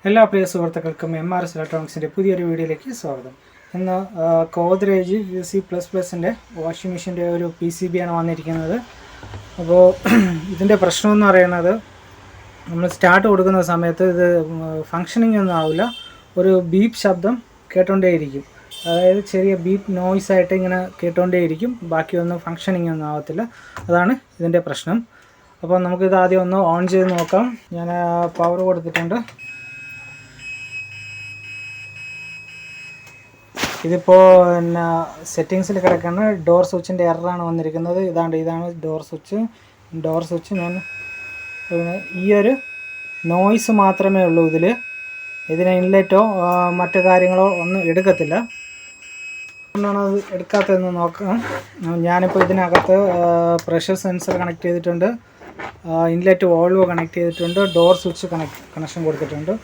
എല്ലാ പ്രിയ സുഹൃത്തുക്കൾക്കും MRS ഇലക്ട്രോണിക്സിൻ്റെ പുതിയൊരു വീഡിയോയിലേക്ക് സ്വാഗതം. ഇന്ന് ഗോദ്രേജ് ഫുസി++ൻ്റെ വാഷിംഗ് മെഷീൻ്റെ ഒരു PCB ആണ് വന്നിരിക്കുന്നത്. അപ്പോൾ ഇതിൻ്റെ പ്രശ്നമെന്ന് പറയുന്നത്, നമ്മൾ സ്റ്റാർട്ട് കൊടുക്കുന്ന സമയത്ത് ഇത് ഫങ്ഷനിങ് ഒന്നും ആവില്ല. ഒരു ബീപ്പ് ശബ്ദം കേട്ടുകൊണ്ടേയിരിക്കും. അതായത് ചെറിയ ബീപ്പ് നോയ്സായിട്ട് ഇങ്ങനെ കേട്ടുകൊണ്ടേയിരിക്കും. ബാക്കിയൊന്നും ഫങ്ഷനിങ് ഒന്നും ആവത്തില്ല. അതാണ് ഇതിൻ്റെ പ്രശ്നം. അപ്പോൾ നമുക്കിത് ആദ്യം ഒന്ന് ഓൺ ചെയ്ത് നോക്കാം. ഞാൻ പവർ കൊടുത്തിട്ടുണ്ട്. ഇതിപ്പോൾ പിന്നെ സെറ്റിങ്സിൽ കിടക്കുന്ന ഡോർ സ്വിച്ചിൻ്റെ എററാണ് വന്നിരിക്കുന്നത്. ഇതാണ് ഡോർ സ്വിച്ച്. ഞാൻ ഈ ഒരു നോയ്സ് മാത്രമേ ഉള്ളൂ ഇതിന് ഇൻലെറ്റോ മറ്റു കാര്യങ്ങളോ ഒന്നും എടുക്കത്തില്ല. അതുകൊണ്ടാണ് അത് എടുക്കാത്തതെന്ന് നോക്കാം. ഞാനിപ്പോൾ ഇതിനകത്ത് പ്രഷർ സെൻസർ കണക്ട് ചെയ്തിട്ടുണ്ട്, ഇൻലെറ്റ് വോൾവ് കണക്ട് ചെയ്തിട്ടുണ്ട്, ഡോർ സ്വിച്ച് കണക്ഷൻ കൊടുത്തിട്ടുണ്ട്.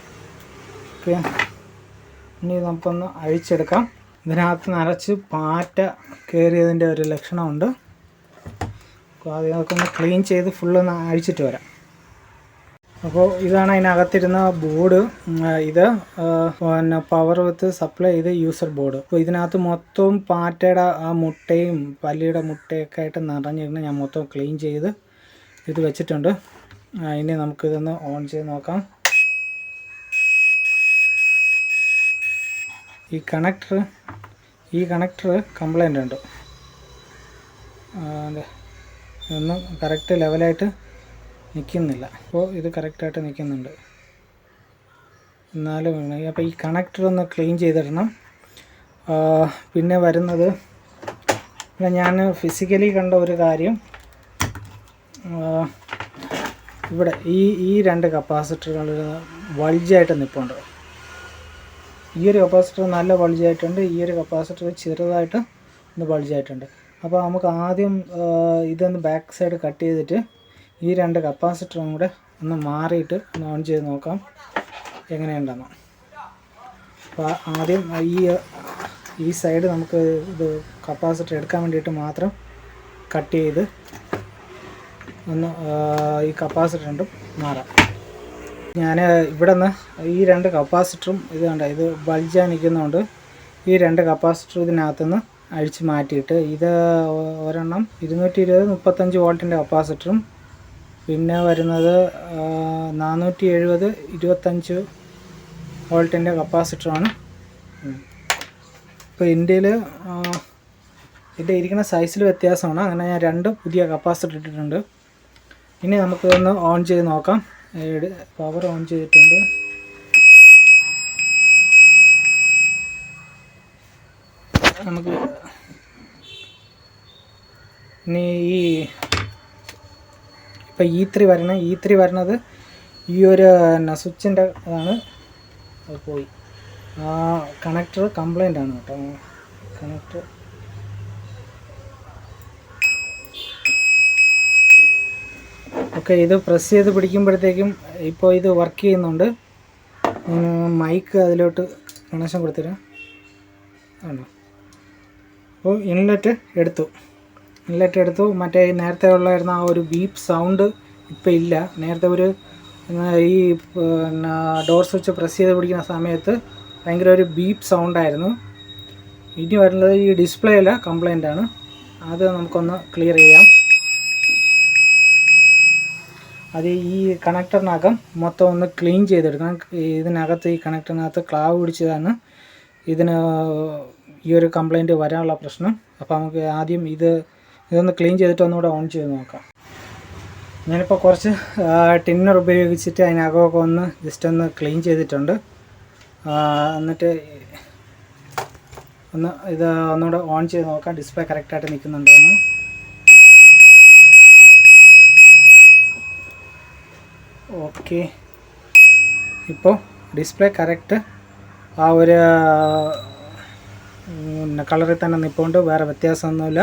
ഓക്കെ, ഇനി നമുക്കൊന്ന് അഴിച്ചെടുക്കാം. ഇതിനകത്ത് നിറച്ച് പാറ്റ കയറിയതിൻ്റെ ഒരു ലക്ഷണമുണ്ട്. ആദ്യം നമുക്കൊന്ന് ക്ലീൻ ചെയ്ത് ഫുള്ളൊന്ന് അഴിച്ചിട്ട് വരാം. അപ്പോൾ ഇതാണ് അതിനകത്തിരുന്ന ബോർഡ്. ഇത് പിന്നെ പവർ വിത്ത് സപ്ലൈ ചെയ്ത് യൂസർ ബോർഡ്. അപ്പോൾ ഇതിനകത്ത് മൊത്തവും പാറ്റയുടെ ആ മുട്ടയും പല്ലിയുടെ മുട്ടയൊക്കെ ആയിട്ട് നിറഞ്ഞിരുന്ന് ഞാൻ മൊത്തം ക്ലീൻ ചെയ്ത് ഇത് വെച്ചിട്ടുണ്ട്. ഇനി നമുക്കിതൊന്ന് ഓൺ ചെയ്ത് നോക്കാം. ഈ കണക്ടർ കംപ്ലൈൻ്റ് ഉണ്ട്. ഇതൊന്നും കറക്റ്റ് ലെവലായിട്ട് നിൽക്കുന്നില്ല. അപ്പോൾ ഇത് കറക്റ്റായിട്ട് നിൽക്കുന്നുണ്ട് എന്നാലും. അപ്പോൾ ഈ കണക്ടർ ഒന്ന് ക്ലീൻ ചെയ്തിടണം. പിന്നെ വരുന്നത്, ഞാൻ ഫിസിക്കലി കണ്ട ഒരു കാര്യം, ഇവിടെ ഈ രണ്ട് കപ്പാസിറ്ററുകൾ വൾജായിട്ട് നിൽപ്പുണ്ട്. ഈ ഒരു കപ്പാസിറ്റർ നല്ല ബൾജായിട്ടുണ്ട്, ഈ ഒരു കപ്പാസിറ്റർ ചെറുതായിട്ട് ഒന്ന് ബൾജായിട്ടുണ്ട്. അപ്പോൾ നമുക്ക് ആദ്യം ഇതൊന്ന് ബാക്ക് സൈഡ് കട്ട് ചെയ്തിട്ട് ഈ രണ്ട് കപ്പാസിറ്ററും കൂടെ ഒന്ന് മാറിയിട്ട് ഒന്ന് ഓൺ ചെയ്ത് നോക്കാം എങ്ങനെയുണ്ടെന്ന്. അപ്പോൾ ആദ്യം ഈ സൈഡ് നമുക്ക് ഇത് കപ്പാസിറ്റർ എടുക്കാൻ വേണ്ടിയിട്ട് മാത്രം കട്ട് ചെയ്ത് ഒന്ന് ഈ കപ്പാസിറ്റർ രണ്ടും മാറാം. ഞാൻ ഇവിടെ നിന്ന് ഈ രണ്ട് കപ്പാസിറ്ററും ഇത് ബൾജായി നിൽക്കുന്നതുകൊണ്ട് ഈ രണ്ട് കപ്പാസിറ്റർ ഇതിനകത്തുനിന്ന് അഴിച്ച് മാറ്റിയിട്ട്, ഇത് ഒരെണ്ണം 220/35 വോൾട്ടിൻ്റെ കപ്പാസിറ്ററും പിന്നെ വരുന്നത് 470 25 വോൾട്ടിൻ്റെ കപ്പാസിറ്ററുമാണ്. ഇപ്പോൾ ഇതിൻ്റെ ഇരിക്കുന്ന സൈസിൽ വ്യത്യാസമാണ്. അങ്ങനെ ഞാൻ രണ്ട് പുതിയ കപ്പാസിറ്റർ ഇട്ടിട്ടുണ്ട്. ഇനി നമുക്കിതൊന്ന് ഓൺ ചെയ്ത് നോക്കാം. പവർ ഓൺ ചെയ്തിട്ടുണ്ട്. നമുക്ക് ഇനി ഇപ്പം E3 വരണത് ഈ ഒരു സ്വിച്ചിൻ്റെ അതാണ്. അത് പോയി. കണക്ടർ കംപ്ലൈൻ്റ് ആണ് കേട്ടോ. കണക്ടർ ഓക്കെ, ഇത് പ്രസ് ചെയ്ത് പിടിക്കുമ്പോഴത്തേക്കും ഇപ്പോൾ ഇത് വർക്ക് ചെയ്യുന്നുണ്ട്. മൈക്ക് അതിലോട്ട് കണക്ഷൻ കൊടുത്തരാം. ആണോ? അപ്പോൾ ഇൻലെറ്റ് എടുത്തു. മറ്റേ നേരത്തെ ഉള്ളായിരുന്ന ആ ഒരു ബീപ്പ് സൗണ്ട് ഇപ്പോൾ ഇല്ല. നേരത്തെ ഈ പിന്നെ ഡോർ സ്വിച്ച് പ്രസ് ചെയ്ത് പിടിക്കുന്ന സമയത്ത് ഭയങ്കര ഒരു ബീപ്പ് സൗണ്ടായിരുന്നു. ഇനി വരുന്നത് ഈ ഡിസ്പ്ലേയില കംപ്ലൈൻ്റ് ആണ്. അത് നമുക്കൊന്ന് ക്ലിയർ ചെയ്യാം. അത് ഈ കണക്ടറിനകം മൊത്തം ഒന്ന് ക്ലീൻ ചെയ്തെടുക്കണം. ഇതിനകത്ത് ഈ കണക്ടറിനകത്ത് ക്ലാവ് പിടിച്ചതാണ് ഇതിന് ഈ ഒരു കംപ്ലൈൻറ്റ് വരാനുള്ള പ്രശ്നം. അപ്പോൾ നമുക്ക് ആദ്യം ഇതൊന്ന് ക്ലീൻ ചെയ്തിട്ട് ഒന്നുകൂടെ ഓൺ ചെയ്ത് നോക്കാം. ഞാനിപ്പോൾ കുറച്ച് ടിന്നർ ഉപയോഗിച്ചിട്ട് അതിനകമൊക്കെ ഒന്ന് ജസ്റ്റ് ഒന്ന് ക്ലീൻ ചെയ്തിട്ടുണ്ട്. എന്നിട്ട് ഒന്നുകൂടെ ഓൺ ചെയ്ത് നോക്കാം ഡിസ്പ്ലേ കറക്റ്റായിട്ട് നിൽക്കുന്നുണ്ടോയെന്ന്. ഓക്കെ, ഇപ്പോൾ ഡിസ്പ്ലേ കറക്റ്റ് ആ ഒരു കളറിൽ തന്നെ നിൽപ്പുണ്ട്. വേറെ വ്യത്യാസമൊന്നുമില്ല.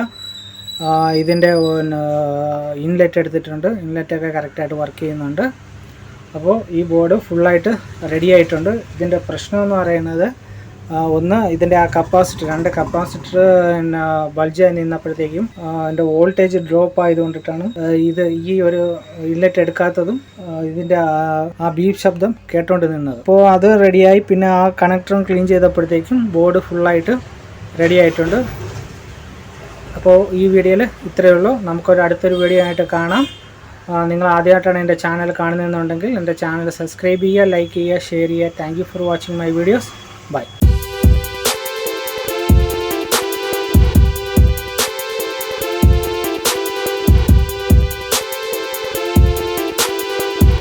ഇതിൻ്റെ ഇൻലെറ്റ് എടുത്തിട്ടുണ്ട്. ഇൻലെറ്റൊക്കെ കറക്റ്റായിട്ട് വർക്ക് ചെയ്യുന്നുണ്ട്. അപ്പോൾ ഈ ബോർഡ് ഫുള്ളായിട്ട് റെഡി ആയിട്ടുണ്ട്. ഇതിൻ്റെ പ്രശ്നമെന്ന് പറയുന്നത്, ഒന്ന് ഇതിൻ്റെ ആ കപ്പാസിറ്റർ, 2 കപ്പാസിറ്റർ പിന്നെ ബൾജായി നിന്നപ്പോഴത്തേക്കും എൻ്റെ വോൾട്ടേജ് ഡ്രോപ്പ് ആയതുകൊണ്ടിട്ടാണ് ഇത് ഈ ഒരു ഇൻലെറ്റ് എടുക്കാത്തതും ഇതിൻ്റെ ആ ബീപ്പ് ശബ്ദം കേട്ടോണ്ട് നിന്നത്. അപ്പോൾ അത് റെഡിയായി. പിന്നെ ആ കണക്ടറും ക്ലീൻ ചെയ്തപ്പോഴത്തേക്കും ബോർഡ് ഫുള്ളായിട്ട് റെഡി ആയിട്ടുണ്ട്. അപ്പോൾ ഈ വീഡിയോയിൽ ഇത്രയേ ഉള്ളൂ. നമുക്കൊരു അടുത്തൊരു വീഡിയോ ആയിട്ട് കാണാം. നിങ്ങൾ ആദ്യമായിട്ടാണ് എൻ്റെ ചാനൽ കാണുന്നതെന്നുണ്ടെങ്കിൽ എൻ്റെ ചാനൽ സബ്സ്ക്രൈബ് ചെയ്യുക, ലൈക്ക് ചെയ്യുക, ഷെയർ ചെയ്യുക. Thank you for watching my videos. By.